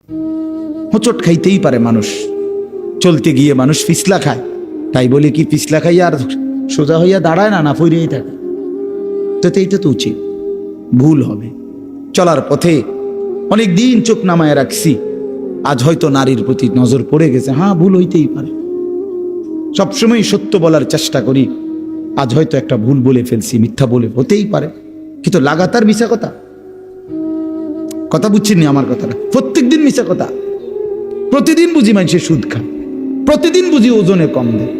হোঁচট খাইতেই পারে মানুষ, চলতে গিয়ে মানুষ পিছলা খায়, তাই বলে কি পিছলা খাইয়া আর সোজা হইয়া দাঁড়ায় না, না ফিরেই থাকে? তো এইটা তো উচিত, ভুল হবে। চলার পথে অনেক দিন চোখ নামায় রাখছি, আজ হয়তো নারীর প্রতি নজর পড়ে গেছে, হ্যাঁ ভুল হইতেই পারে। সবসময় সত্য বলার চেষ্টা করি, আজ হয়তো একটা ভুল বলে ফেলছি, মিথ্যা বলে, হতেই পারে, কিন্তু লাগাতার মিশা কথা বুঝছেন নি আমার কথাটা? প্রত্যেক দিন মিশা কথা, প্রতিদিন বুঝি মানুষের সুদ খায়, প্রতিদিন বুঝি ওজনে কম দেয়,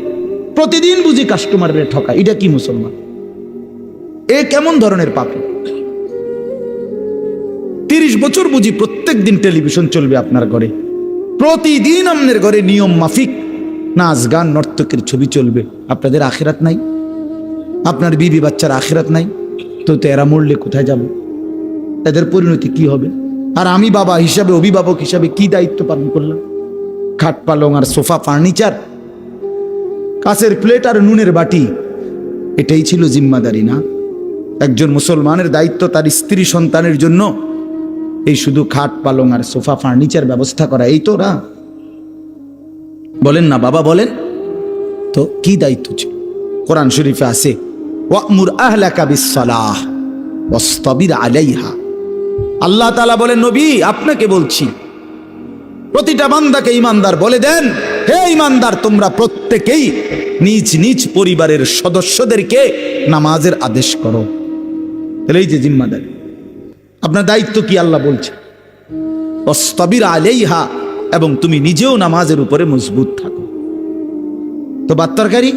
প্রতিদিন বুঝি কাস্টমারের ঠকায়। এটা কি মুসলমান? এ কেমন ধরনের পাপী? 30 বছর বুঝি প্রত্যেক দিন টেলিভিশন চলবে আপনার ঘরে, প্রতিদিন আপনার ঘরে নিয়ম মাফিক নাচ গান নর্তকের ছবি চলবে। আপনাদের আখিরাত নাই? আপনার বিবি বাচ্চার আখিরাত নাই? তো এরা মরলে কোথায় যাবে? এদের পরিণতি কি হবে? আর আমি বাবা হিসাবে, অভিভাবক হিসাবে কি দায়িত্ব পালন করলাম? খাট পালং আর সোফা, ফার্নিচার, কাঁচের প্লেট আর নুনের বাটি, এটাই ছিল জিম্মাদারি না? একজন মুসলমানের দায়িত্ব তার স্ত্রী সন্তানের জন্য এই শুধু খাট পালং আর সোফা ফার্নিচার ব্যবস্থা করা, এই তো না? বলেন না বাবা, বলেন তো কি দায়িত্ব ছিল? কোরআন শরীফে আছে, ওয়া'মুর আহলাকা বিস-সালাহ ওয়াসতাবির আলাইহা। আল্লাহ তাআলা বলেন, নবী আপনাকে বলছি, প্রতিটা বান্দাকে ঈমানদার বলে দেন, হে ঈমানদার, তোমরা প্রত্যেকেই নিজ নিজ পরিবারের সদস্যদেরকে নামাজের আদেশ করো। তাহলে এই যে জিম্মাদারি, আপনার দায়িত্ব কি আল্লাহ বলছে, ওয়াসতাবির আলাইহা, এবং তুমি নিজেও নামাজের উপরে মজবুত থাকো। তো বাত্তরকারী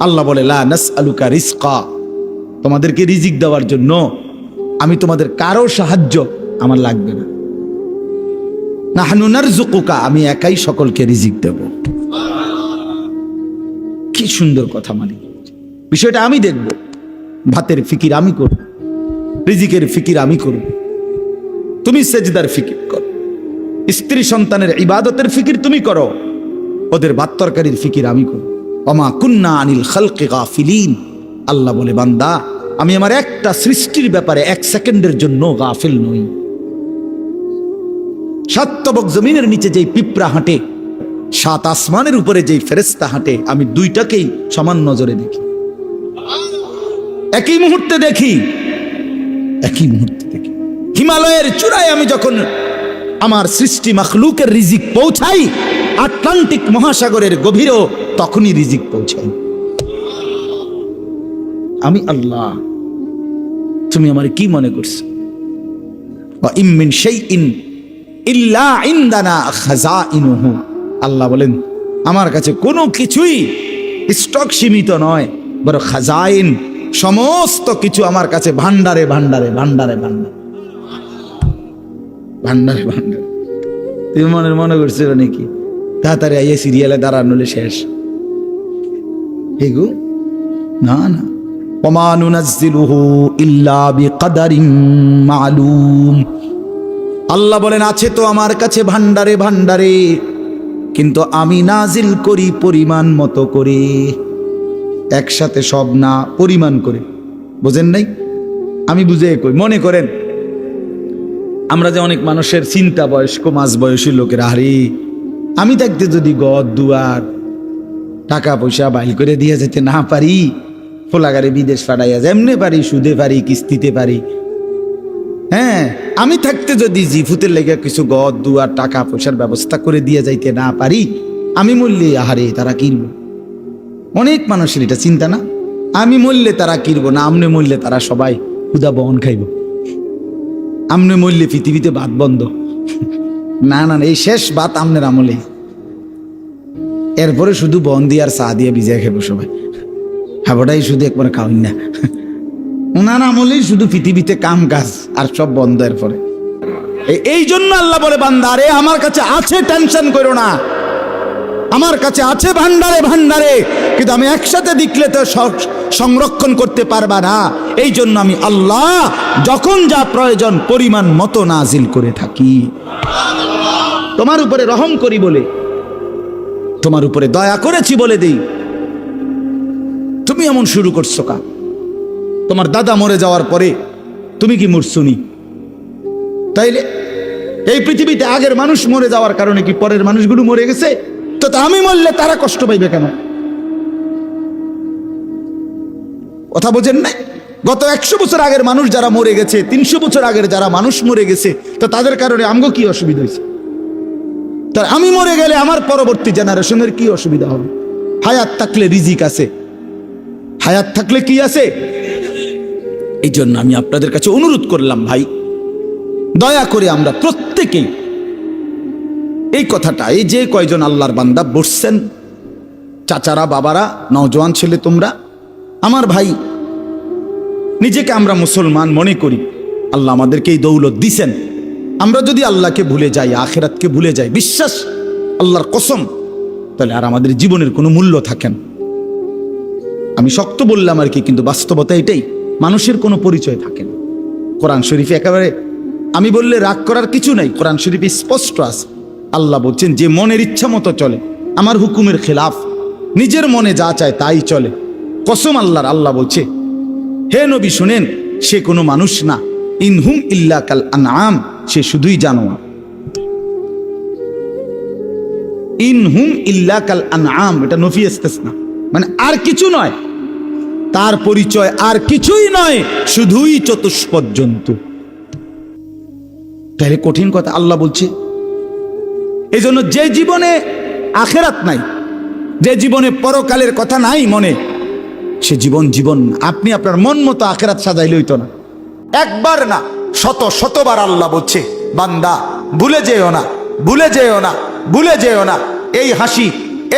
আল্লাহ বলে, লা নাসআলুকা রিজকা, তোমাদেরকে রিজিক দেওয়ার জন্য আমি তোমাদের কারো সাহায্য আমার লাগবে না। নাহনু নারযুকুকা, আমি একাই সকলকে রিজিক দেব। কি সুন্দর কথা! মালিক বিষয়টা আমি দেখব, ভাতের ফিকির আমি করব, রিজিকের ফিকির আমি করব, তুমি সেজদার ফিকির করো, স্ত্রী সন্তানের ইবাদতের ফিকির তুমি করো, ওদের ভাত তরকারির ফিকির আমি করব। ওমা কুন্না আনিল খালকি গাফিলিন, আল্লাহ বলে, বান্দা আমি আমার একটা সৃষ্টির ব্যাপারে 1 সেকেন্ডের জন্য গাফিল নই। 7 তবক জমিনের নিচে যেই পিঁপড়া হাঁটে, 7 আসমানের উপরে যেই ফেরেশতা হাঁটে, আমি দুইটাকেই সমান নজরে দেখি, একই মুহূর্তে দেখি, একই মুহূর্তে দেখি। হিমালয়ের চূড়ায় আমি যখন আমার সৃষ্টি মাখলুকের রিজিক পৌঁছাই, আটলান্টিক মহাসাগরের গভীরেও তখনই রিজিক পৌঁছাই। আমি আল্লাহ, তুমি আমার কি মনে করছো? ওয়া ইম মিন শাইইন ইল্লা ইনদানা খাযাইনুহু, আল্লাহ বলেন আমার কাছে কোনো কিছুই স্টক সীমিত নয়, বড় খাজাইন, সমস্ত কিছু আমার কাছে ভান্ডারে ভান্ডারে ভান্ডারে ভান্ডারে ভান্ডারে ভান্ডারে। তুমি মনে করছো নাকি তাড়াতাড়ি আইয়ে সিরিয়ালে দাঁড়ানোলে শেষ? হেগো না না, ওমা নুনাজ্জিলুহু ইল্লা বিকদারিন মালুম, আল্লাহ বলেন আছে তো আমার কাছে ভান্ডারে ভান্ডারে, কিন্তু আমি নাজিল করি পরিমাণ মতো করে, একসাথে সব না, পরিমাণ করে। বোঝেন নাই? আমি বুঝে কই, মনে করেন আমরা যে অনেক মানুষের চিন্তা বয়স্ক মাঝ বয়সী লোকের, আরে আমি থাকতে যদি গদ দুয়ার টাকা পয়সা বাইল করে দিয়ে যেতে না পারি, ফোলাগারে বিদেশ পাঠাইয়া যেমনে পারি, সুদে পারি, কিস্তিতে পারি, হ্যাঁ আমি থাকতে যদি জিফুতের লেগে কিছু গদ দুয়ার টাকা পয়সার ব্যবস্থা করে দিয়ে যাইতে না পারি, আমি মরলে আহারে তারা কিনব। অনেক মানুষের এটা চিন্তা না, আমি মরলে তারা কিনবো না, আমনে মরলে তারা সবাই ক্ষুধা বহন খাইব, আমনে মরলে পৃথিবীতে ভাত বন্ধ। না না, এই শেষ ভাত আমনের আমলে, এরপরে শুধু বন দিয়ে আর চা দিয়ে ভিজিয়ে খাবো সবাই, হাবটাই শুধু একবার খাওয়াই না। ওনার আমলেই শুধু পৃথিবীতে কাম কাজ আর সব বন্ধ। এরপরে এই জন্য আল্লাহ বলে, বান্দা রে আমার কাছে আছে, টেনশন করো না, আমার কাছে আছে ভান্ডারে ভান্ডারে, কিন্তু আমি একসাথে দেখলে তো সংরক্ষণ করতে পারবা না। এই জন্য আমি আল্লাহ যখন যা প্রয়োজন পরিমাণ মতো নাজিল করে থাকি। তোমার উপরে রহম করি বলে, তোমার উপরে দয়া করেছি বলে দেই, তুমি এমন শুরু করছো কা? তোমার দাদা মরে যাওয়ার পরে তুমি কি মরছুনি? তাইলে এই পৃথিবীতে আগের মানুষ মরে যাওয়ার কারণে কি পরের মানুষগুলো মরে গেছে? তো আমি মরলে তারা কষ্ট পাইবে কেন? কথা বোঝেন না? গত 100 বছর আগের মানুষ যারা মরে গেছে, 300 বছর আগের যারা মানুষ মরে গেছে, তো তাদের কারণে আমগো কি অসুবিধা হয়েছে? তার আমি মরে গেলে আমার পরবর্তী জেনারেশনের কি অসুবিধা হবে? হায়াত থাকলে রিজিক আছে, হায়াত থাকলে কি আছে? এই জন্য আমি আপনাদের কাছে অনুরোধ করলাম, ভাই দয়া করে আমরা প্রত্যেকেই এই কথাটা, এই যে কয়জন আল্লাহর বান্দা বসছেন, চাচারা, বাবারা, নওজোয়ান ছেলে তোমরা, আমার ভাই, নিজেকে আমরা মুসলমান মনে করি, আল্লাহ আমাদেরকে এই দৌলত দিছেন। আমরা যদি আল্লাহকে ভুলে যাই, আখিরাতকে ভুলে যাই, বিশ্বাস আল্লাহর কসম, তাহলে আর আমাদের জীবনের কোনো মূল্য থাকে না। আমি শক্ত বললাম আর কি, কিন্তু বাস্তবতা এটাই, মানুষের কোনো পরিচয় থাকে না। কোরআন শরীফে একেবারে আমি বললে রাগ করার কিছু নাই, কোরআন শরীফে স্পষ্ট আছে। আল্লাহ বলছেন, যে মনের ইচ্ছা মতো চলে, আমার হুকুমের খেলাফ, নিজের মনে যা চায় তাই চলে, কসম আল্লাহর, আল্লাহ বলছে, হে নবী শুনেন, সে কোনো মানুষ না, ইনহুম ইল্লা কাল আনআম, সে শুধুই জানোয়ার। ইনহুম ইল্লা কাল আনআম, এটা নফি ইস্তিসনা, মানে আর কিছু নয়, তার পরিচয় আর কিছুই নয়, শুধুই চতুষ্পদ জন্তু। তাহলে কঠিন কথা আল্লাহ বলছে। এই জন্য যে জীবনে আখেরাত নাই, যে জীবনে পরকালের কথা নাই মনে, সে জীবন জীবন না। আপনি আপনার মন মতো আখেরাত সাজাইলে হইতো না। একবার না, শত শতবার আল্লাহ বলছে, বান্দা ভুলে যেও না, ভুলে যেও না, ভুলে যেও না, এই হাসি,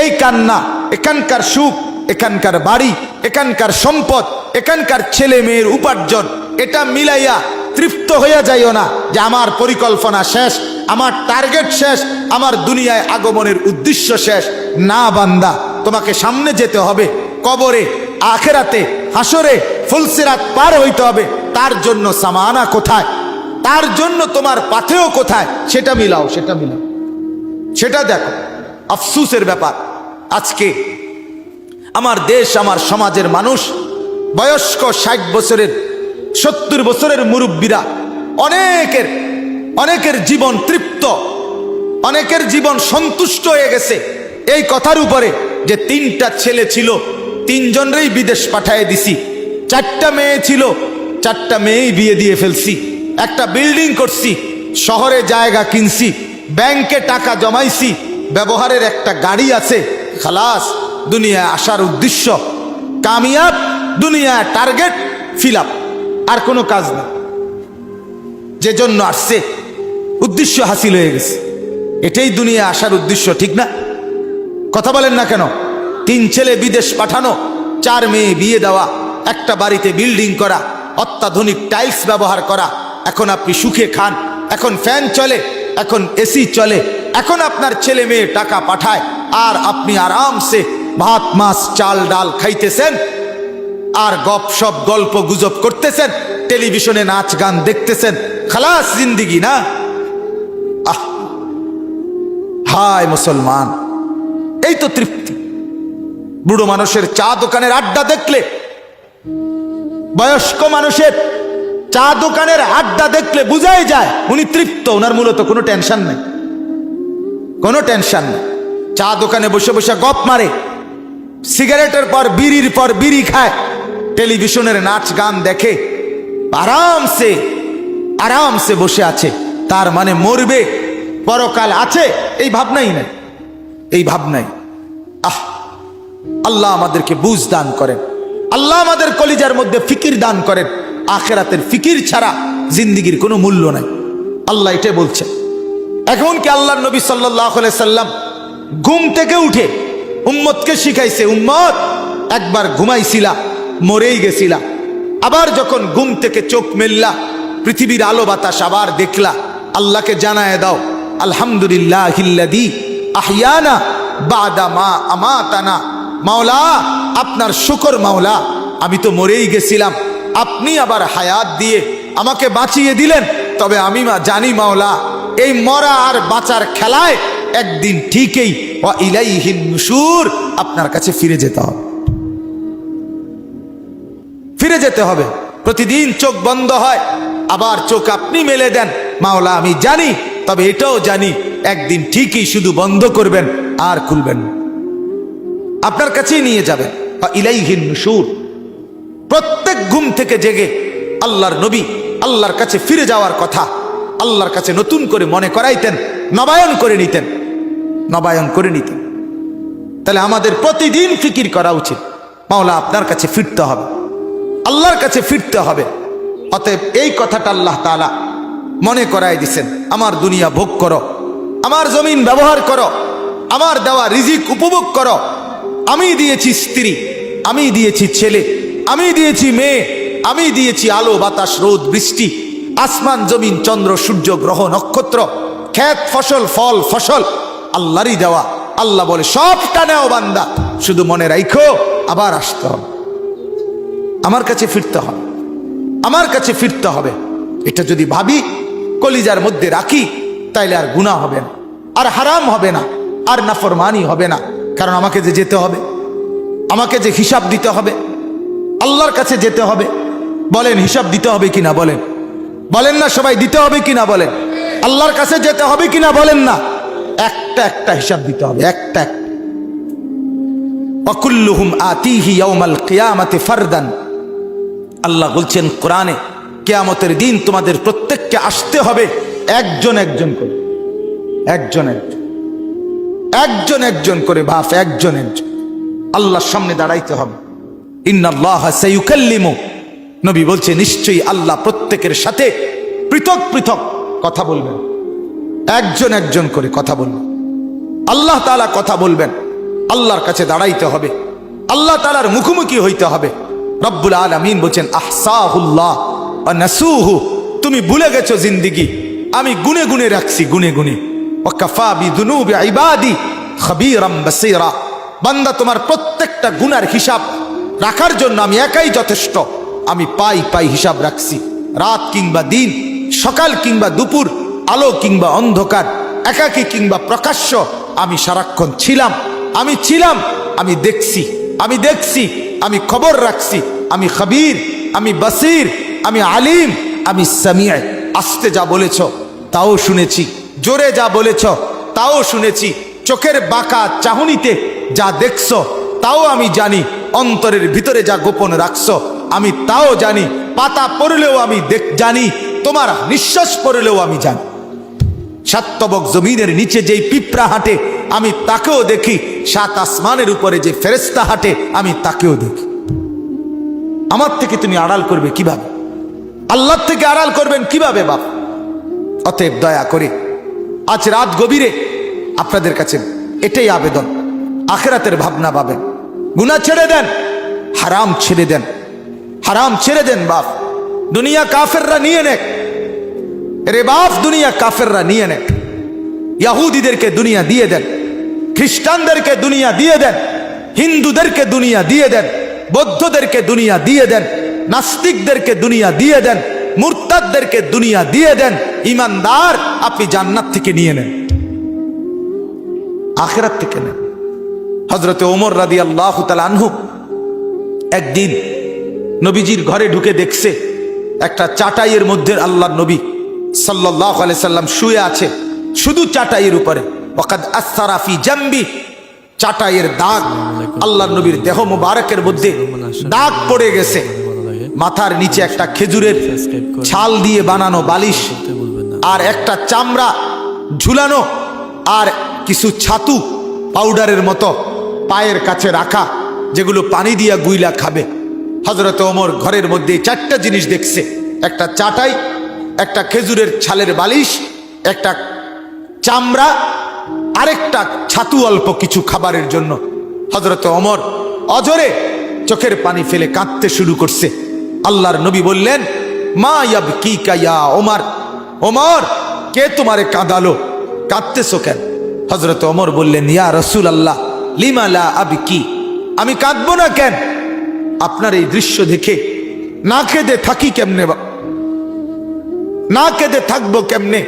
এই কান্না, এখানকার সুখ, এখানকার বাড়ি, এখানকার সম্পদ, এখানকার ছেলে মেয়ের উপার্জন, এটা মিলাইয়া তৃপ্ত হইয়া যাইও না যে আমার পরিকল্পনা শেষ, আমার টার্গেট শেষ, আমার দুনিয়ায় আগমনের উদ্দেশ্য শেষ। না বান্দা, তোমাকে সামনে যেতে হবে, কবরে, আখেরাতে, হাসরে, ফুলসিরাত পার হইতে হবে। তার জন্য সামানা কোথায়, তার জন্য তোমার পাথেও কোথায়, সেটা মিলাও, সেটা মিলাও, সেটা দেখো। আফসুসের ব্যাপার, আজকে আমার দেশ, আমার সমাজের মানুষ, বয়স্ক 60 বছরের, 70 বছরের মুরব্বীরা, অনেকের জীবন তৃপ্ত, অনেকের জীবন সন্তুষ্ট হয়ে গেছে এই কথার উপরে যে 3টা ছেলে ছিল, 3 জনেরই বিদেশ পাঠিয়ে দিছি, 4টা মেয়ে ছিল, 4টা মেয়েই বিয়ে দিয়ে ফেলছি, একটা বিল্ডিং করছি, শহরে জায়গা কিনছি, ব্যাংকে টাকা জমাইছি, ব্যবহারের একটা গাড়ি আছে, খালাস, দুনিয়ায় আসার উদ্দেশ্য কামিয়াব, দুনিয়ায় টার্গেট ফিল আপ, আর কোনো কাজ নেই। যে জন্য আসছে উদ্দেশ্য হাসিল হয়ে গেছে, এটাই দুনিয়ায় আসার উদ্দেশ্য, ঠিক না? কথা বলেন না কেন? 3 ছেলে বিদেশ পাঠানো, 4 মেয়ে বিয়ে দেওয়া, একটা বাড়িতে বিল্ডিং করা, অত্যাধুনিক টাইলস ব্যবহার করা, এখন আপনি সুখে খান, এখন ফ্যান চলে, এখন এসি চলে, এখন আপনার ছেলে মেয়ে টাকা পাঠায়, আর আপনি আরামসে ভাত মাছ চাল ডাল খাইতেছেন, আর গপসপ গল্প গুজব করতেছেন, টেলিভিশনে নাচ গান দেখতেছেন, খালাস জিন্দিগি না? আহ, হায় মুসলমান, এই তো তৃপ্তি। বুড়ো মানুষের চা দোকানের আড্ডা দেখলে, বয়স্ক মানুষের চা দোকানের আড্ডা দেখলে বুঝাই যায় উনি তৃপ্ত, ওনার মূলত কোনো টেনশন নেই, কোনো টেনশন নেই। চা দোকানে বসে বসে গপ মারে, সিগারেটের পর বিড়ি খায়, টেলিভিশনের নাচ গান দেখে, আরামসে আরামসে বসে আছে। তার মানে মরবে, পরকাল আছে, এই ভাবনাই নাই, এই ভাবনাই। আল্লাহ আমাদেরকে বুঝ দান করেন, আল্লাহ আমাদের কলিজার মধ্যে ফিকির দান করেন। আখিরাতের ফিকির ছাড়া জিন্দিগির কোনো মূল্য নাই, আল্লাহ এটাই বলছে। এখন কি আল্লাহর নবী সাল্লাল্লাহু আলাইহি সাল্লাম ঘুম থেকে উঠে উম্মতকে শিখাইছে, উম্মত একবার ঘুমাইছিলা, মরেই গেছিলা, আবার যখন ঘুম থেকে চোখ মেললা, পৃথিবীর আলো বাতাস আবার দেখলা, আল্লাহকে জানায় দাও, আলহামদুলিল্লাহিল্লাযী আহইয়ানা বাদা মা আমাতানা। মাওলা, আপনার শুকর মাওলা, আমি তো মরেই গেছিলাম, আপনি আবার হায়াত দিয়ে আমাকে বাঁচিয়ে দিলেন। তবে আমি জানি মাওলা, এই মরা আর বাঁচার খেলায় একদিন ঠিকই ওয়া ইলাইহিন নুশুর, আপনার কাছে ফিরে যেতে হবে, ফিরে যেতে হবে। প্রতিদিন চোখ বন্ধ হয়, আবার চোখ আপনি মেলে দেন। মাওলা, আমি জানি তবে এটাও জানি একদিন ঠিকই শুধু বন্ধ করবেন আর খুলবেন না, আপনার কাছেই নিয়ে যাবেন। ইলাইহিন নুশুর। প্রত্যেক ঘুম থেকে জেগে আল্লাহর নবী আল্লাহর কাছে ফিরে যাওয়ার কথা আল্লাহর কাছে নতুন করে মনে করাইতেন, নবায়ন করে নিতেন, নবায়ন করে নিতেন। তাহলে আমাদের প্রতিদিন ফিকির করা উচিত, মাওলা আপনার কাছে ফিরতে হবে, আল্লাহর কাছে ফিরতে হবে। অতএব এই কথাটা আল্লাহ তাআলা মনে করাই দিছেন, আমার দুনিয়া ভোগ করো, আমার জমিন ব্যবহার করো, আমার দেওয়া রিজিক উপভোগ করো। আমি দিয়েছি স্ত্রী, আমি দিয়েছি ছেলে, আমি দিয়েছি মেয়ে, আমি দিয়েছি আলো বাতাস রোদ বৃষ্টি, আসমান জমিন চন্দ্র সূর্য গ্রহ নক্ষত্র, ক্ষেত ফসল ফল ফসল আল্লাহরই দেওয়া। আল্লাহ বলে সবটা নেও বান্দা, শুধু মনে রাখো আবার আসতে হবে, আমার কাছে ফিরতে হবে, আমার কাছে ফিরতে হবে। এটা যদি ভাবি, কলিজার মধ্যে রাখি, তাইলে আর গুনাহ হবে না, আর হারাম হবে না, আর নাফরমানি হবে না। কারণ আমাকে যে যেতে হবে, আমাকে যে হিসাব দিতে হবে, আল্লাহর কাছে যেতে হবে। বলেন হিসাব দিতে হবে কিনা? বলেন, বলেন না সবাই দিতে হবে কিনা? বলেন আল্লাহর কাছে যেতে হবে কিনা? বলেন না। একটা একটা হিসাব দিতে হবে, একটা একটা। ওয়াকুল্লুহুম আতিহি ইয়াউমাল কিয়ামাতি ফারদান। আল্লাহ বলছেন কোরআনে, কিয়ামতের দিন তোমাদের প্রত্যেককে আসতে হবে একজন একজন করে, একজন একজন, একজন একজন করে বাপ, একজন একজন আল্লাহর সামনে দাঁড়াইতে হবে। ইন্নাল্লাহা সাইয়ুকাল্লিমু, নবী বলছে নিশ্চয়ই আল্লাহ প্রত্যেকের সাথে পৃথক পৃথক কথা বলবেন, একজন একজন করে কথা বলবেন। আল্লাহ তাআলা কথা বলবেন, আল্লাহর কাছে দাঁড়াইতে হবে, আল্লাহ তাআলার মুখোমুখি হইতে হবে। রব্বুল আলামিন বলছেন আহসাহুল্লাহ ওয়া নাসুহু, তুমি ভুলে গেছো জিন্দেগি, আমি গুনে গুনে রাখছি, গুনে গুনে। ওয়া কাফা বিযুনুবি ইবাদি খাবীরাম বাসীরা, বান্দা তোমার প্রত্যেকটা গুনার হিসাব রাখার জন্য আমি একাই যথেষ্ট। আমি পাই পাই হিসাব রাখছি, রাত কিংবা দিন, সকাল কিংবা দুপুর, আলো কিংবা অন্ধকার, একাকী কিংবা প্রকাশ্য, আমি সারাক্ষণ ছিলাম, আমি ছিলাম, আমি দেখছি, আমি দেখছি, আমি খবর রাখছি, আমি খবীর, আমি বসির, আমি আলিম, আমি সামিআ। আস্তে যা বলেছ তাও শুনেছি, জোরে যা বলেছ তাও শুনেছি, চোখের বাঁকা চাহনিতে যা দেখছো তাও আমি জানি, অন্তরের ভিতরে যা গোপন রাখছো আমি তাও জানি, পাতা পড়লেও আমি জানি, তোমার নিঃশ্বাস পড়লেও আমি জানি। সাতবক জমিনের নিচে যেই পিঁপড়া হাঁটে আমি তাকেও দেখি, সাত আসমানের উপরে যে ফেরেশতা হাঁটে আমি তাকেও দেখি। আমার থেকে তুমি আড়াল করবে কিভাবে? আল্লাহর থেকে আড়াল করবেন কিভাবে বাপ? অতএব দয়া করে আজ রাত গভীরে আপনাদের কাছে এটাই আবেদন, আখিরাতের ভাবনা পাবেন, গুনাহ ছেড়ে দেন, হারাম ছেড়ে দেন, হারাম ছেড়ে দেন বাপ। দুনিয়া কাফেররা নিয়ে নেক রে বাপ, দুনিয়া কাফেররা নিয়ে নেক। ইহুদিদেরকে দুনিয়া দিয়ে দেন, খ্রিস্টানদেরকে দুনিয়া দিয়ে দেন, হিন্দুদেরকে দুনিয়া দিয়ে দেন, বৌদ্ধদেরকে দুনিয়া দিয়ে দেন, নাস্তিকদেরকে দুনিয়া দিয়ে দেন, মুরতাদদেরকে দুনিয়া দিয়ে দেন। ইমানদার আপনি জান্নাত থেকে নিয়ে নেন, আখিরাত থেকে নেন। হযরতে ওমর রাদিয়াল্লাহু তাআলা আনহু একদিন নবীজির ঘরে ঢুকে দেখছে একটা চাটাইয়ের মধ্যে আল্লাহর নবী সাল্লাল্লাহু আলাইহি সাল্লাম শুয়ে আছে, শুধু চাটাইয়ের উপরে। ওয়াকাদ আসসারা ফি জামবি, চাটাইয়ের দাগ, আল্লাহর নবীর দেহ মুবারকের মধ্যে দাগ পড়ে গেছে। মাথার নিচে একটা খেজুরের ছাল দিয়ে বানানো বালিশ, আর একটা চামড়া ঝুলানো, আর কিছু ছাতু পাউডারের মতো পায়ের কাছে রাখা, যেগুলো পানি দিয়া গুইলা খাবে। হযরত ওমর ঘরের মধ্যে চারটা জিনিস দেখছে, একটা চাটাই, একটা খেজুরের ছালের বালিশ, একটা চামড়া, আরেকটা ছাতু অল্প কিছু খাবারের জন্য। হযরত ওমর অজরে চোখের পানি ফেলে কাঁদতে শুরু করছে। আল্লাহর নবী বললেন, মা ইয়াবকিকা ইয়া ওমর, ওমর কে তোমারে কাঁদালো, কাঁদতেছো কেন? হযরত ওমর বললেন, ইয়া রাসূলুল্লাহ লিমা লা আবকি, আমি কাঁদবো না কেন? আপনার এই দৃশ্য দেখে না কেঁদে থাকি কেমনে, না কেঁদে থাকবো কেমনে?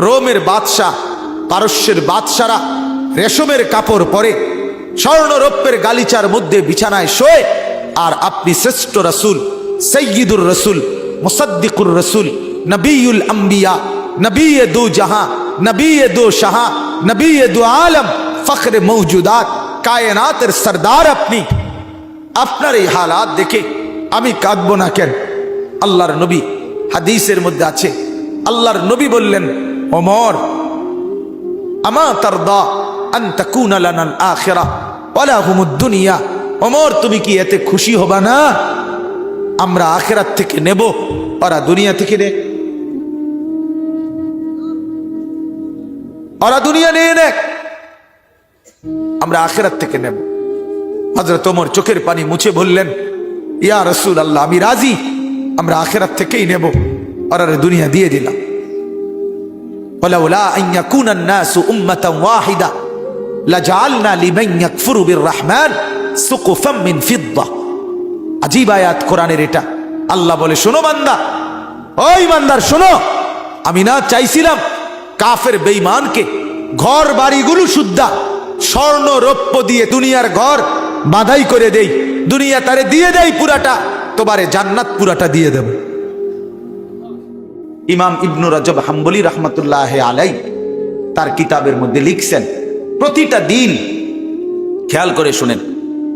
রোমের বাদশাহ, পারস্যের বাদশারা রেশমের কাপড় পরে, স্বর্ণ রৌপ্যের গালিচার মধ্যে বিছানায় শোয়, আর আপনি শ্রেষ্ঠ রাসূল, সাইয়্যিদুর রাসূল, মুসাদ্দিকুর রাসূল, নবিয়ুল আম্বিয়া, নবিয়ে দু জাহাঁ, নবী দো শাহ, নবী দো আলম, ফখরে মৌজুদাত, কায়নাতের সরদার আপনি। আপনার এই হালাত দেখে আমি কাঁদবো না কেন? আল্লাহর নবী, হাদিসের মধ্যে আছে, আল্লাহর নবী বললেন, ওমর, আমা তারদা আন তাকুনা লানাল আখিরাহ ওয়ালা হুমুদ দুনিয়া। ওমর, তুমি কি এতে খুশি হবা না আমরা আখিরাত থেকে নেব, ওরা দুনিয়া থেকে নেয়? ওরা দুনিয়া নিয়ে নেয়, আমরা আখিরাত থেকে নেব। হযরত ওমর চোখের পানি মুছে বললেন, ইয়া রাসূলুল্লাহ, আমি রাজি, আমরা আখিরাত থেকেই নেব, ওরা দুনিয়া দিয়ে দিলাম। ওয়ালাউলা আন ইয়াকুনা আন-নাসু উম্মাতান ওয়াহিদা লাজআলনা লিমান ইয়াকফুরু বির-রাহমান সুকুফাম মিন ফিদ্দা। আজীব আয়াত কোরআনের এটা। আল্লাহ বলে, শোনো বান্দা, ওই বান্দার শোনো, আমি না চাইছিলাম কাফের বেঈমানকে ঘর বাড়িগুলো শুদ্ধা স্বর্ণ রৌপ্য দিয়ে দুনিয়ার ঘর বাঁধাই করে দেই, দুনিয়া তারে দিয়ে দেই পুরাটা, তোমারে জান্নাত পুরাটা দিয়ে দেব। ইমাম ইবনু রজব হাম্বলি রহমতুল্লাহ আলাই তার কিতাবের মধ্যে লিখছেন, প্রতিটা দিন, খেয়াল করে শুনেন,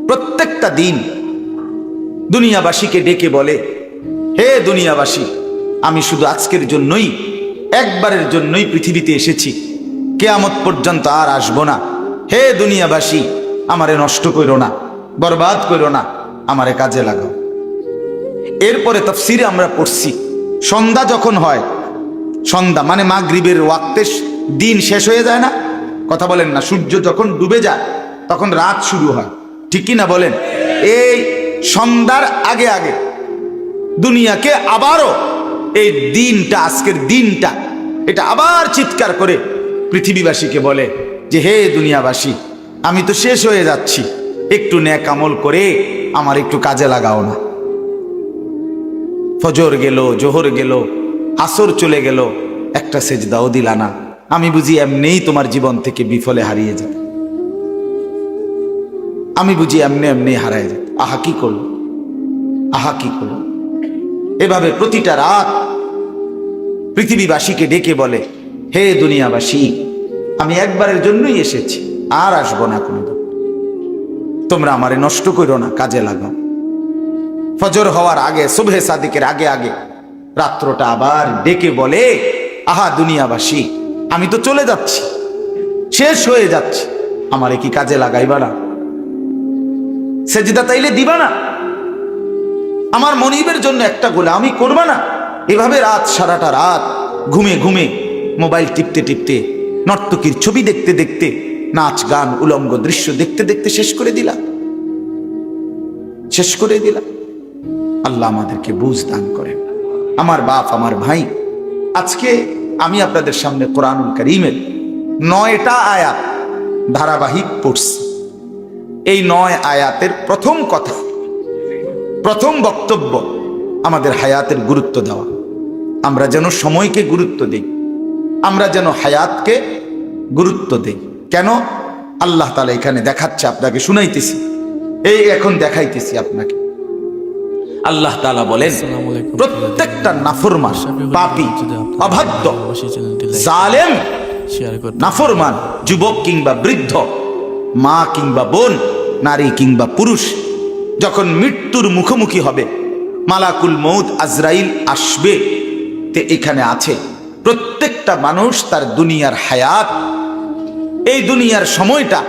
প্রত্যেকটা দিন দুনিয়াবাসীকে ডেকে বলে, হে দুনিয়াবাসী, আমি শুধু আজকের জন্যই, একবারের জন্যই পৃথিবীতে এসেছি, কিয়ামত পর্যন্ত আর আসবো না। হে দুনিয়াবাসী, আমারে নষ্ট করো না, বরবাদ করো না, আমারে কাজে লাগাও। এরপরে তাফসিরে আমরা পড়ছি, সন্ধ্যা যখন হয়, সন্ধ্যা মানে মাগরিবের ওয়াক্তে দিন শেষ হয়ে যায় না, কথা বলেন না, সূর্য যখন ডুবে যায় তখন রাত শুরু হয়, ঠিক কি না বলেন? এই সন্ধ্যার আগে আগে দুনিয়াকে আবারও এই দিনটা, আজকের দিনটা, এটা আবার চিৎকার করে পৃথিবীবাসীকে বলে যে, হে দুনিয়াবাসী, আমি তো শেষ হয়ে যাচ্ছি, একটু নেক আমল করে আমার একটু কাজে লাগাও না। ফজর গেল, জোহর গেল, আসর চলে গেল, একটা সেজদাও দিলা না, আমি বুঝি এমনিই তোমার জীবন থেকে বিফলে হারিয়ে যাবে, আমি বুঝি এমনি এমনি হারায় যাবে। আহা কি করলো, আহা কি করলো। এভাবে প্রতিটা রাত পৃথিবীবাসীকে ডেকে বলে, হে দুনিয়াবাসী, আমি একবারের জন্যই এসেছি, আর আসবো না কোনোদিন, তোমরা আমারে নষ্ট করো না, কাজে লাগাও। ফজর হওয়ার আগে, সুবহে সাদিকের আগে আগে রাত্রটা আবার ডেকে বলে, আহা দুনিয়াবাসী, আমি তো চলে যাচ্ছি, শেষ হয়ে যাচ্ছি, আমারে কি কাজে লাগাইবা না? সেজদা তাইলে দিবা না? আমার মনিবের জন্য একটা গোলামি করবা না? এভাবে রাত, সারাটা রাত ঘুমে ঘুমে মোবাইল টিপতে টিপতে, নর্তকীর ছবি দেখতে দেখতে, নাচ গান উলঙ্গ দৃশ্য দেখতে দেখতে শেষ করে দিলাম, শেষ করে দিলাম। আল্লাহ আমাদেরকে বুঝ দান করেন। আমার বাপ, আমার ভাই, আজকে আমি আপনাদের সামনে কোরআনুল কারীমের 9টা আয়াত ধারাবাহিক পড়ছি। এই 9 আয়াতের প্রথম কথা, প্রথম বক্তব্য, আমাদের হায়াতের গুরুত্ব দেওয়া। আমরা যেন সময়কে গুরুত্ব দিই, আমরা যেন হায়াতকে গুরুত্ব দিই। কেন? আল্লাহ তাআলা এখানে দেখাচ্ছে, আপনাকে শুনাইতেছি, এই এখন দেখাইতেছি আপনাকে। আল্লাহ তাআলা বলেন, প্রত্যেকটা নাফরমান, পাপী, অবাধ্য, জালেম, নাফরমান, যুবক কিংবা বৃদ্ধ, মা কিংবা বোন, নারী কিংবা পুরুষ, যখন মৃত্যুর মুখোমুখি হবে, মালাকুল মউত আজরাইল আসবে, তে এখানে আছে প্রত্যেকটা মানুষ তার দুনিয়ার হায়াত, এই দুনিয়ার সময়টা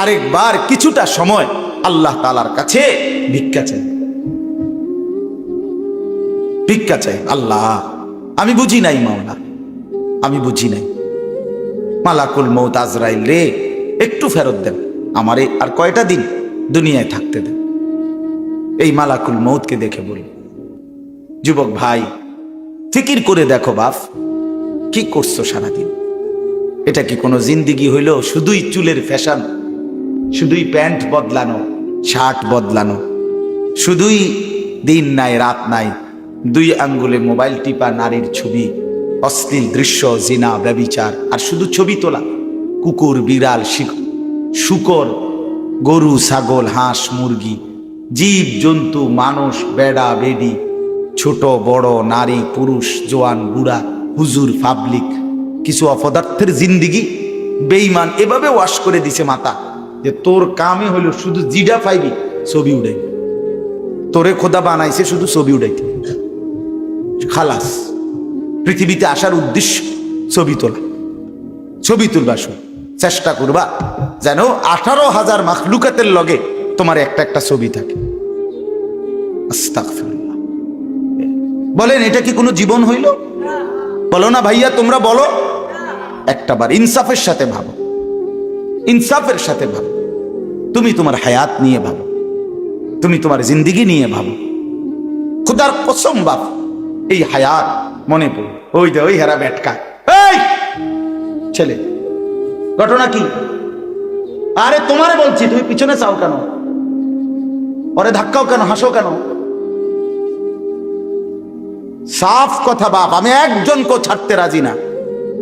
আরেকবার কিছুটা সময় আল্লাহ তাআলার কাছে ভিক্ষা চাই, ভিক্ষা চাই। আল্লাহ, আমি বুঝি নাই মাওলা, আমি বুঝি নাই, মালাকুল মউত আজরাইল রে, একটু ফেরত দেন, আমারে আর কয়টা দিন দুনিয়ায় থাকতে দেন। এই মালাকুল মউতকে দেখে বলি, যুবক ভাই, ফিকির করে দেখো বাপ, কি করছো সারাদিন? এটা কি কোনো জিন্দিগি হইল? শুধুই চুলের ফ্যাশন, শুধুই প্যান্ট বদলানো, শার্ট বদলানো, শুধুই দিন নাই রাত নাই, 2 আঙ্গুলে মোবাইল টিপা, নারীর ছবি, অশ্লীল দৃশ্য, জিনা, ব্যভিচার, আর শুধু ছবি তোলা, কুকুর, বিড়াল, শূকর, গরু, ছাগল, হাঁস, মুরগি, জীব জন্তু, মানুষ, বেড়া বেডি, ছোট বড়, নারী পুরুষ, জোয়ান বুড়া, হুজুর, পাবলিক, কিছু অপদার্থের জিন্দিগি বেঈমান এভাবে ওয়াশ করে দিছে মাথা যে তোর কামে হইল শুধু জিডা পাইবি ছবি উড়াই, তোরে খোদা বানাইছে শুধু ছবি উড়াইতে, খালাস। পৃথিবীতে আসার উদ্দেশ্য ছবি তোলা, ছবি তুলবা। শুধু চেষ্টা করবা যেন 18,000 মাখলুকাতের লগে তোমার একটা একটা ছবি থাকে। আস্তাগফিরুল্লাহ। বলেন এটা কি কোনো জীবন হইল? বলো না ভাইয়া, তোমরা বলো। একটাবার ইনসাফের সাথে ভাবো, ইনসাফের সাথে ভাবো। তুমি তোমার হায়াত নিয়ে ভাবো, তুমি তোমার জিন্দিগি নিয়ে ভাবো। খুদার কসম বাপ, এই হায়াত মনে পড়ে ওই যে ওই হেরা ব্যাটকা এই ছেলে, ঘটনা কি? আরে তোমারে বলছি, তুমি পিছনে চাও কেন? ওরে ধাক্কাও কেন, হাসো কেন? সাফ কথা বাপ, আমি একজনকেও ছাড়তে রাজি না।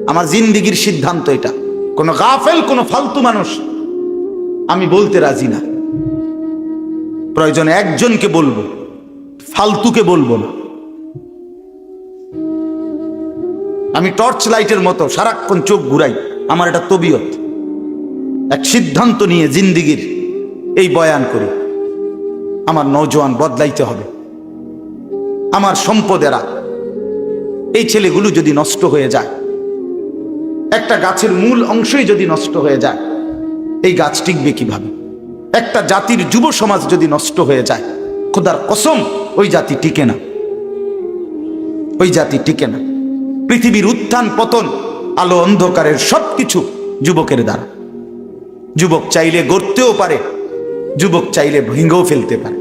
আমার জিন্দিগির সিদ্ধান্ত এটা। কোন গাফেল, কোন ফালতু মানুষ আমি বলতে রাজি না। প্রয়োজনে একজনকে বলবো, ফালতুকে বলবো না। আমি টর্চ লাইটের মতো সারাক্ষণ চোখ ঘুরাই, আমার এটা তবিয়ত। এক সিদ্ধান্ত নিয়ে জিন্দিগির এই বয়ান করি, আমার নওজোয়ান বদলাইতে হবে। আমার সম্পদেরা, এই ছেলেগুলো যদি নষ্ট হয়ে যায়, একটা গাছের মূল অংশই যদি নষ্ট হয়ে যায়, এই গাছ টিকবে কিভাবে? একটা জাতির যুব সমাজ যদি নষ্ট হয়ে যায়, খোদার কসম ওই জাতি টিকে না, ওই জাতি টিকে না। পৃথিবীর উত্থান পতন, আলো অন্ধকারের সবকিছু যুবকের দ্বারা। যুবক চাইলে গড়তেও পারে, যুবক চাইলে ভেঙেও ফেলতে পারে,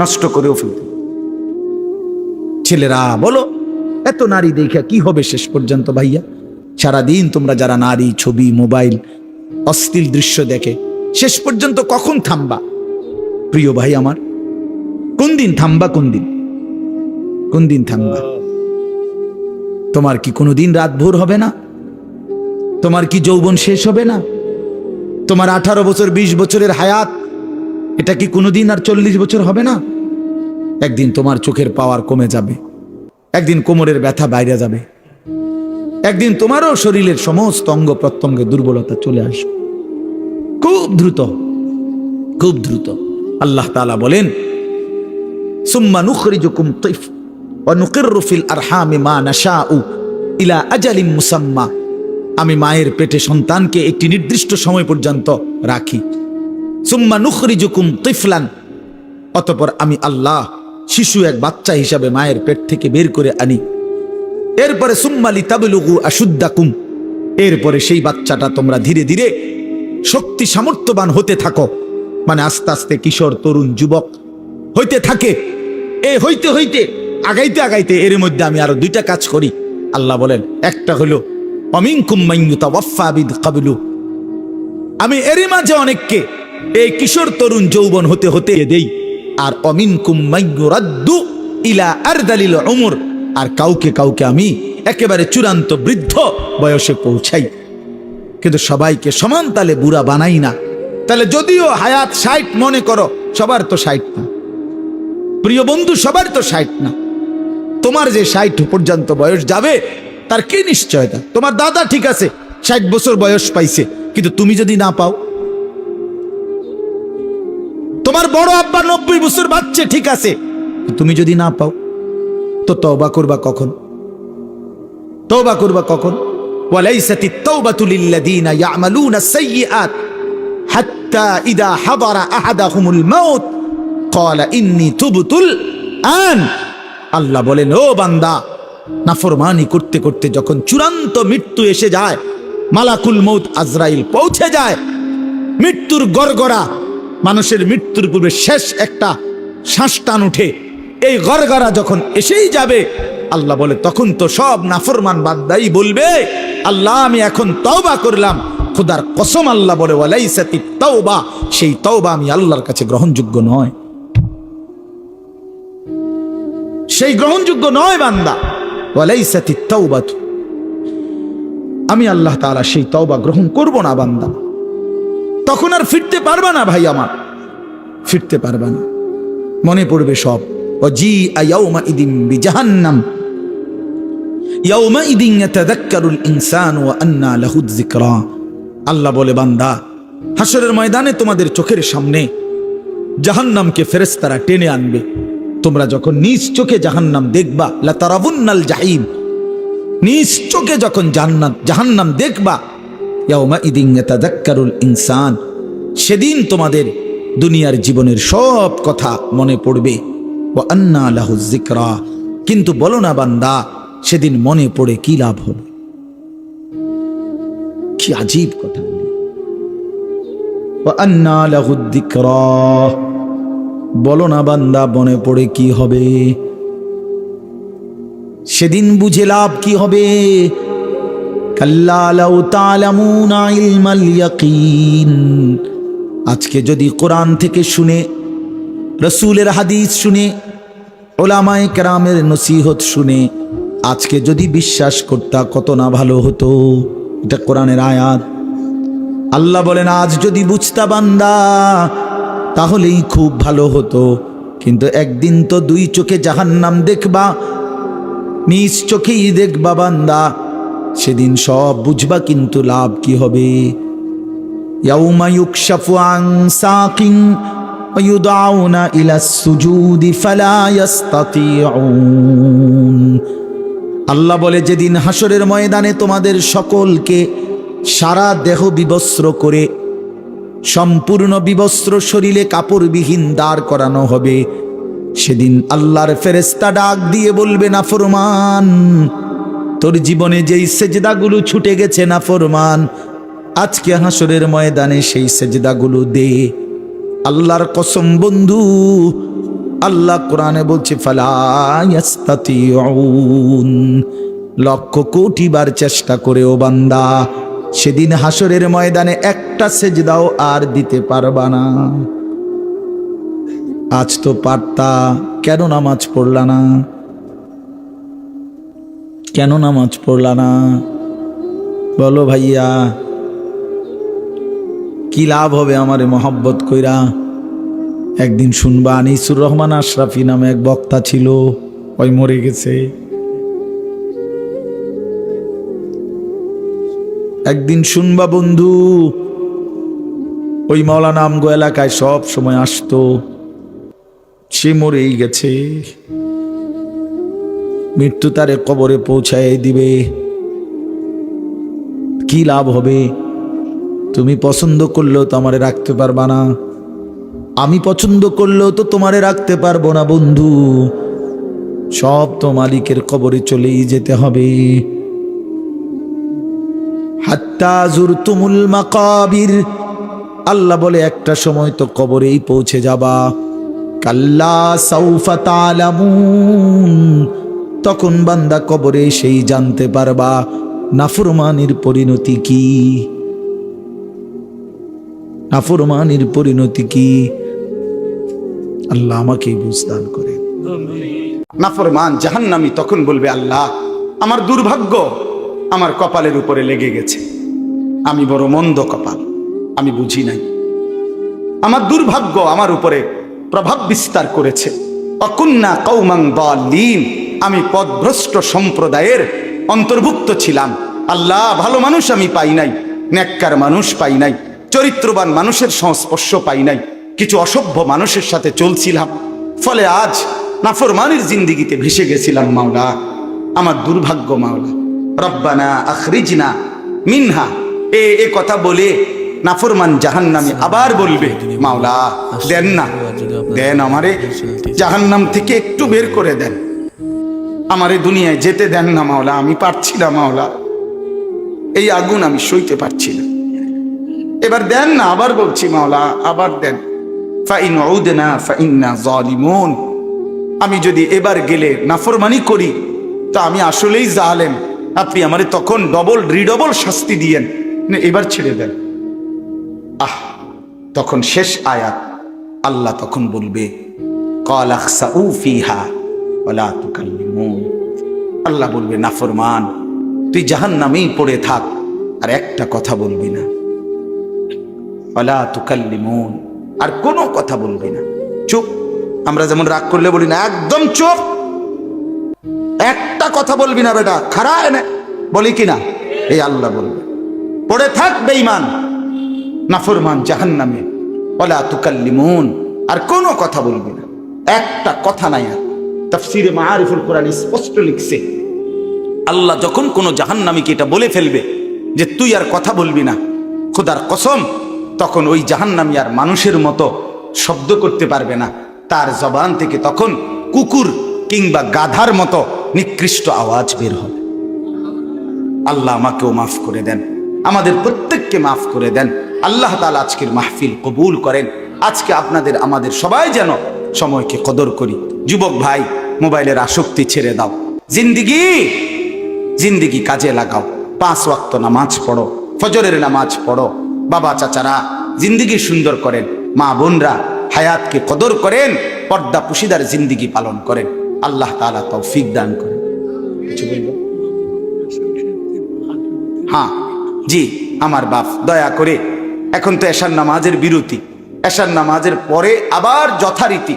নষ্ট করেও ফেলতে পারে। ছেলেরা বলো, এত নারী দেখা কি হবে শেষ পর্যন্ত ভাইয়া? সারাদিন তোমরা যারা নারী, ছবি, মোবাইল, অশ্লীল দৃশ্য দেখে, শেষ পর্যন্ত কখন থামবা? প্রিয় ভাই আমার, কোন দিন থামবা? কোন দিন, কোন দিন থামবা? তোমার কি কোনোদিন রাত ভোর হবে না? তোমার কি যৌবন শেষ হবে না? তোমার 18 বছর 20 বছরের হায়াত, এটা কি কোনোদিন আর 40 বছর হবে না? একদিন তোমার চোখের পাওয়ার কমে যাবে, একদিন কোমরের ব্যথা বাইরে যাবে, একদিন তোমারও শরীরের সমস্ত অঙ্গ প্রত্যঙ্গে দুর্বলতা চলে আসবে, খুব দ্রুত, খুব দ্রুত। আল্লাহ তাআলা বলেন, সুম্মা নুখরিজুকুম তিফ ওয়া নুকিররু ফিল আরহামি মা নাশাউ ইলা আজালিম মুসাম্মা। আমি মায়ের পেটে সন্তানকে একটি নির্দিষ্ট সময় পর্যন্ত রাখি। সুম্মা নুখরিজুকুম তিফলান, অতঃপর আমি আল্লাহ শিশু এক বাচ্চা হিসাবে মায়ের পেট থেকে বের করে আনি। এরপরে সুম্মা লিতাবলুগু আশুদ্দাকুম, এরপরে সেই বাচ্চাটা তোমরা ধীরে ধীরে শক্তি সামর্থ্যবান হতে থাকো, মানে আস্তে আস্তে কিশোর, তরুণ, যুবক হইতে থাকে। এ হইতে হইতে আগাইতে আগাইতে এর মধ্যে আমি আরো 2টা কাজ করি। আল্লাহ বলেন, একটা হলো অমিনকুম মান ইউতাওয়াফা বিদ ক্বাবলু, আমি এরই মাঝে অনেককে এই কিশোর, তরুণ, যৌবন হতে হতে দেই। আর অমিনকুম মান ইউরাদ্দু ইলা আরদালিল উমর, আর কাউকে কাউকে আমি একেবারে চূড়ান্ত বৃদ্ধ বয়সে পৌঁছাই। কিন্তু সবাইকে সমান তালে বুড়া বানাই না। তাহলে যদিও হায়াত 60 মনে করো, সবার তো 60 না প্রিয় বন্ধু, সবার তো 60 না। তোমার যে 60 পর্যন্ত বয়স যাবে তার কি নিশ্চয়তা? তোমার দাদা ঠিক আছে 60 বছর বয়স পাইছে, কিন্তু তুমি যদি না পাও। তোমার বড় আব্বা 90 বছর বাচ্চা ঠিক আছে, তুমি যদি না পাও, তো তওবা করবা কখন? তওবা করবা কখন? ওয়ালাইসাতিত তাওবাতু লিল্লাযিনা ইয়ামালুনা সাইয়্যাত হাত্তা ইযা হাদারা আহাদাহুমুল মাউত ক্বালা ইন্নী তুবতুল আন। আল্লাহ বলেন, ও বান্দা, নাফরমানি করতে করতে যখন চূড়ান্ত মৃত্যু এসে যায়, মালাকুল মউত আজরাইল পৌঁছে যায়, মৃত্যুর গড়গড়া, মানুষের মৃত্যুর পূর্বে শেষ একটা শ্বাস টান উঠে, এই গড়গড়া যখন এসেই যাবে, আল্লাহ বলে তখন তো সব নাফরমান বান্দাই বলবে, আল্লাহ আমি এখন তওবা করলাম। খোদার কসম আল্লাহ বলে, ওয়ালাইসাতিত তাওবা, সেই তওবা আমি আল্লাহর কাছে গ্রহণযোগ্য নয়, সেই গ্রহণযোগ্য নয় বান্দা। ওয়ালাইসাতিত তাওবাতু, আমি আল্লাহ তাআলা সেই তওবা গ্রহণ করব না বান্দা। তখন আর ফিরতে পারবা না ভাই আমার, ফিরতে পারবা না, মনে পড়বে সব। ওয়াজিআ ইয়াউমা ইদিন বিজাহান্নাম ইয়াউমাইদিন ইয়াতাযাক্কারুল ইনসানু ওয়া আন্না লাহুয যিকরা। আল্লাহ বলে, বান্দা, হাসরের ময়দানে তোমাদের চোখের সামনে জাহান্নামকে ফেরেশতারা টেনে আনবে। তোমরা যখন নিজ চোখে জাহান্নাম দেখবা, লা তারাবুন্নাল জাহিম, নিজ চোখে যখন জাহান্নাম দেখবা, ইয়াউমাইদিন ইয়াতাযাক্কারুল ইনসান, সেদিন তোমাদের দুনিয়ার জীবনের সব কথা মনে পড়বে। ওয়া আন্না লাহুয যিকরা, কিন্তু বলো না বান্দা, সেদিন মনে পড়ে কি লাভ হবে? কি আজীব কথা! ওয়া আন্না লাহুয যিকরা, বলো না বান্দা, মনে পড়ে কি হবে? সেদিন বুঝে লাভ কি হবে? কাল্লা লাউ তা'লামুনা ইলমাল ইয়াকিন। আজকে যদি কোরআন থেকে শুনে, রাসূলের হাদিস শুনে, উলামায়ে কেরামের নসিহত শুনে আজকে যদি বিশ্বাস করতা, কত না ভালো হতো। এটা কোরআনের আয়াত। আল্লাহ বলেন, আজ যদি বুঝতা বান্দা, তাহলেই খুব ভালো হতো। কিন্তু একদিন তো দুই চোখে জাহান্নাম দেখবা, নিজ চোখেই দেখবা বান্দা, সেদিন সব বুঝবা, কিন্তু লাভ কি হবে? ইয়াউমা ইউকশাফু আন সাকিন ওয়া ইউদআউনা ইলাস সুজুদি ফালা ইস্তাতিউন। আল্লাহ বলে, যেদিন হাসরের ময়দানে তোমাদের সকলকে সারা দেহ বিবস্ত্র করে, সম্পূর্ণ বিবস্ত্র শরীরে কাপড়বিহীন দাঁড় করানো হবে, সেদিন আল্লাহর ফেরেশতা ডাক দিয়ে বলবে, নাফরমান, তোর জীবনে যেই সেজদাগুলো ছুটে গেছে নাফরমান, আজকে হাসরের ময়দানে সেই সেজদাগুলো দে। আল্লাহর কসম বন্ধু, আল্লাহ কোরআনে বলছে, ফালা ইস্তাতিউন, লক্ষ কোটি বার চেষ্টা করেও বান্দা, সেদিন হাসরের ময়দানে একটা সেজদাও আর দিতে পারবা না। আজ তো পারতা, কেন নামাজ পড়লা না? কেন নামাজ পড়লা না? বলো ভাইয়া, কি লাভ হবে আমারে মহব্বত কইরা? একদিন শুনবা, আনিসুর রহমান আশরাফি নামে এক বক্তা ছিল, ওই মরে গেছে। একদিন শুনবা বন্ধু, ওই মাওলানা আমগো এলাকায় সব সময় আসতো, সে মরেই গেছে। মৃত্যু তারে কবরে পৌঁছায় দিবে। কি লাভ হবে? তুমি পছন্দ করলেও তো আমারে রাখতে পারবা না, আমি পছন্দ করলেও তো তোমারে রাখতে পারবো না বন্ধু। সব তো মালিকের কবরে চলেই যেতে হবে। হাত্তা যুরতুমুল মাকাবির, আল্লাহ বলে, একটা সময় তো কবরেই পৌঁছে যাবা। কাল্লা সাউফা তা'লামুন, তখন বান্দা কবরে সেই জানতে পারবা নাফরমানির পরিণতি কি। নাফরমানির পরিণতি কি? আল্লাহ আমাকে বুঝদান করে। নাফরমান জাহান্নামী তখন বলবে, আল্লাহ, আমার দুর্ভাগ্য আমার কপালের উপরে লেগে গেছে, আমি বড় মন্দ কপাল, আমি বুঝি নাই। আমার দুর্ভাগ্য আমার উপরে প্রভাব বিস্তার করেছে। অকুন্না কওমান দাল্লিন, আমি পথভ্রষ্ট সম্প্রদায়ের অন্তর্ভুক্ত ছিলাম। আল্লাহ, ভালো মানুষ আমি পাই নাই, নেককার মানুষ পাই নাই, চরিত্রবান মানুষের সংস্পর্শ পাই নাই, কিছু অসভ্য মানুষের সাথে চলছিলাম, ফলে আজ নাফরমানির জিন্দিগিতে ভেসে গেছিলাম। মাওলা, আমার দুর্ভাগ্য মাওলা। রব্বানা আখরিজনা মিনহা, এ কথা বলে নাফরমান জাহান্নামী আবার বলবে, মাওলা দেন না, দেন আমারে জাহান্নাম থেকে একটু বের করে দেন, আমারে দুনিয়ায় যেতে দেন না মাওলা, আমি পারছি না মাওলা, এই আগুন আমি সইতে পারছি না, এবার দেন না। আবার বলছি মাওলা, আবার দেন। ফাইন উদনা ফাইন্না যালিমুন, আমি যদি এবার গেলে নাফরমানি করি তো আমি আসলেই জালেম, আপনি আমারে তখন ডবল রিডবল শাস্তি দিয়েন, এবার ছেড়ে দেন। তখন শেষ আয়াত, আল্লাহ তখন বলবে, ক্বালা খসাউ ফিহা ওয়ালা তুকাল্লিমুন, আল্লাহ বলবে, নাফরমান তুই জাহান্নামেই পড়ে থাক, আর একটা কথা বলবি না। ওয়ালা তুকাল্লিমুন, আর কোনো কথা বলবি না, চুপ। আমরা যেমন রাগ করলে বলি না, একদম চুপ, একটা কথা বলবি না বেটা, খারা এনে বলি কিনা? এই আল্লাহ বলবে পড়ে থাক বেঈমান নাফরমান জাহান্নামে, ওয়ালা তুকাল্লিমুন, আর কোনো কথা বলবি না, একটা কথা নাই। আর তাফসীরে মাআরিফুল কোরআন স্পষ্ট লিখছে, আল্লাহ যখন কোনো জাহান্নামীকে এটা বলে ফেলবে যে তুই আর কথা বলবি না, খোদার কসম, তখন ওই জাহান্নামী আর মানুষের মতো শব্দ করতে পারবে না, তার জবান থেকে তখন কুকুর কিংবা গাধার মতো নিকৃষ্ট আওয়াজ বের হবে। আল্লাহ আমাকেও মাফ করে দেন, আমাদের প্রত্যেককে মাফ করে দেন। আল্লাহ তাআলা আজকের মাহফিল কবুল করেন। আজকে আপনাদের আমাদের সবাই যেন সময়কে কদর করি। যুবক ভাই, মোবাইলের আসক্তি ছেড়ে দাও, জিন্দিগি কাজে লাগাও, 5 ওয়াক্ত নামাজ পড়ো, ফজরের নামাজ পড়ো। বাবা চাচারা জিন্দিগি সুন্দর করেন, মা বোনরা হায়াতকে কদর করেন, পর্দা পুশিদার জিন্দিগি পালন করেন। আল্লাহ তাআলা তৌফিক দান করেন। কিছু বলবো? হ্যাঁ জি, আমার বাপ দয়া করে, এখন তো এশার নামাজের বিরতি, এশার নামাজের পরে আবার যথারীতি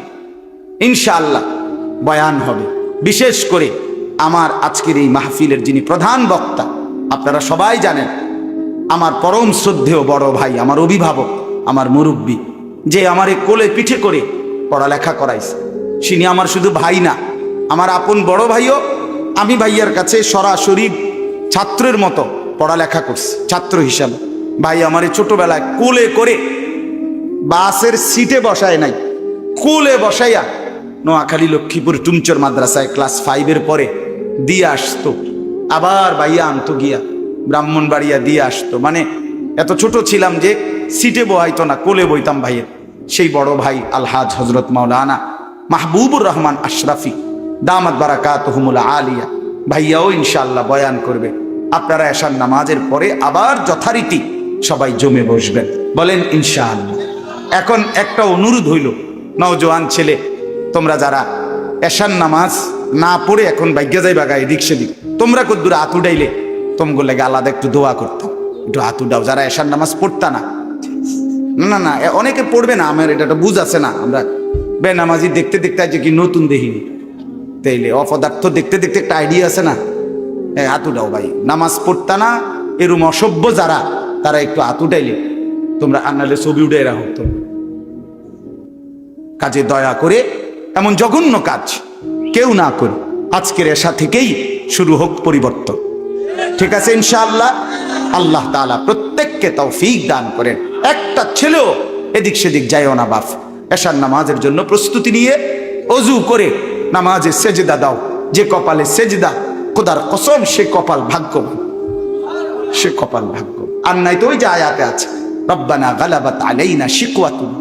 ইনশাআল্লাহ বয়ান হবে। বিশেষ করে আমার আজকের এই মাহফিলের যিনি প্রধান বক্তা, আপনারা সবাই জানেন, আমার পরম শ্রদ্ধেয় বড় ভাই, আমার অভিভাবক, আমার মুরব্বী, যে আমার এই কোলে পিঠে করে পড়ালেখা করাইছে, তিনি আমার শুধু ভাই না, আমার আপন বড় ভাইও। আমি ভাইয়ার কাছে সরাসরি ছাত্রের মতো পড়ালেখা করছি, ছাত্র হিসাবে। ভাই আমার ছোটবেলায় কোলে করে, বাসের সিটে বসায় নাই, কোলে বসাইয়া নোয়াখালী লক্ষ্মীপুর টুমচর মাদ্রাসায় ক্লাস 5-এর পরে দিয়ে আসতো, আবার ভাইয়া আনতো গিয়া ব্রাহ্মণবাড়িয়া দিয়ে আসতো। মানে এত ছোট ছিলাম যে সিটে বহাইতো না, কোলে বইতাম ভাইয়ের। সেই বড় ভাই আলহাজ হজরত মাওলানা মাহবুবুর রহমান আশরাফি দামাত বারাকাতুহুমুল আলিয়া, ভাইয়াও ইনশাআল্লাহ বয়ান করবে। আপনারা এশার নামাজের পরে আবার যথারীতি সবাই জমে বসবেন, বলেন ইনশাআল্লাহ। এখন একটা অনুরোধ হইল, নওজোয়ান ছেলে, তোমরা যারা এশার নামাজ না পড়ে এখন ভাগ্যা যাই বাগা এদিক সেদিক, তোমরা কদ্দুর হাত উঠাইলে তোমগো লাগে আলাদা একটু দোয়া করতাম, একটু হাত উঠাও যারা এশার নামাজ পড়তা না। না না, অনেকে পড়বে না, আমার এটা একটা বুঝ আছে না, আমরা বেনামাজি দেখতে দেখতে আজ কি নতুন দেখিনি, তাইলে অপদার্থ দেখতে দেখতে একটা আইডিয়া আছে না। হাত উঠাও ভাই, নামাজ পড়তা না এরম অসভ্য যারা, তারা একটু হাত উঠাইলে তোমরা, আনালে ছবি উঠে রাখো। তোমরা কাজে দয়া করে এমন জঘন্য কাজ কেউ না করে, আজকের এশা থেকেই শুরু হোক পরিবর্তন, ঠিক আছে ইনশাআল্লাহ। আল্লাহ তাআলা প্রত্যেককে তৌফিক দান করেন। একটা ছেলেও এদিক সেদিক যায়ও না বাপ, এশার নামাজের জন্য প্রস্তুতি নিয়ে অজু করে নামাজে সেজদা দাও। যে কপালে সেজদা, খোদার কসম সে কপাল ভাগ্যবান, সে কপাল ভাগ্য। আর নাই তো ওই যে আয়াতে আছে, রব্বানা গালাবাত আলাইনা শিকওয়াতুনা,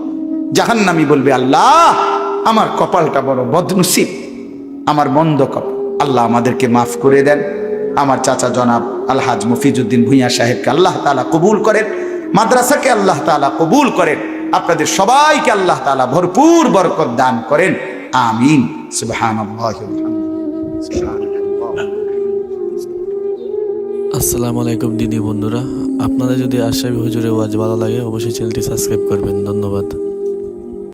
জাহান্নামী বলবে আল্লাহ আমার কপালটা বড় বদনসিব, আমার মন্দ কপাল, আল্লাহ আমাদেরকে মাফ করে দেন। আমার চাচা জনাব আলহাজ মফিজউদ্দিন ভূঁইয়া সাহেবকে আল্লাহ তাআলা কবুল করেন, মাদ্রাসাকে আল্লাহ তাআলা কবুল করেন, আপনাদের সবাইকে আল্লাহ তাআলা ভরপুর বরকত দান করেন, আমিন। সুবহানাল্লাহি ওয়া বিহামদিহি। আসসালামু আলাইকুম দিনী বন্ধুরা, আপনাদের যদি আশরাফি হুজুরের ওয়াজ ভালো লাগে অবশ্যই চ্যানেলটি সাবস্ক্রাইব করবেন। ধন্যবাদ।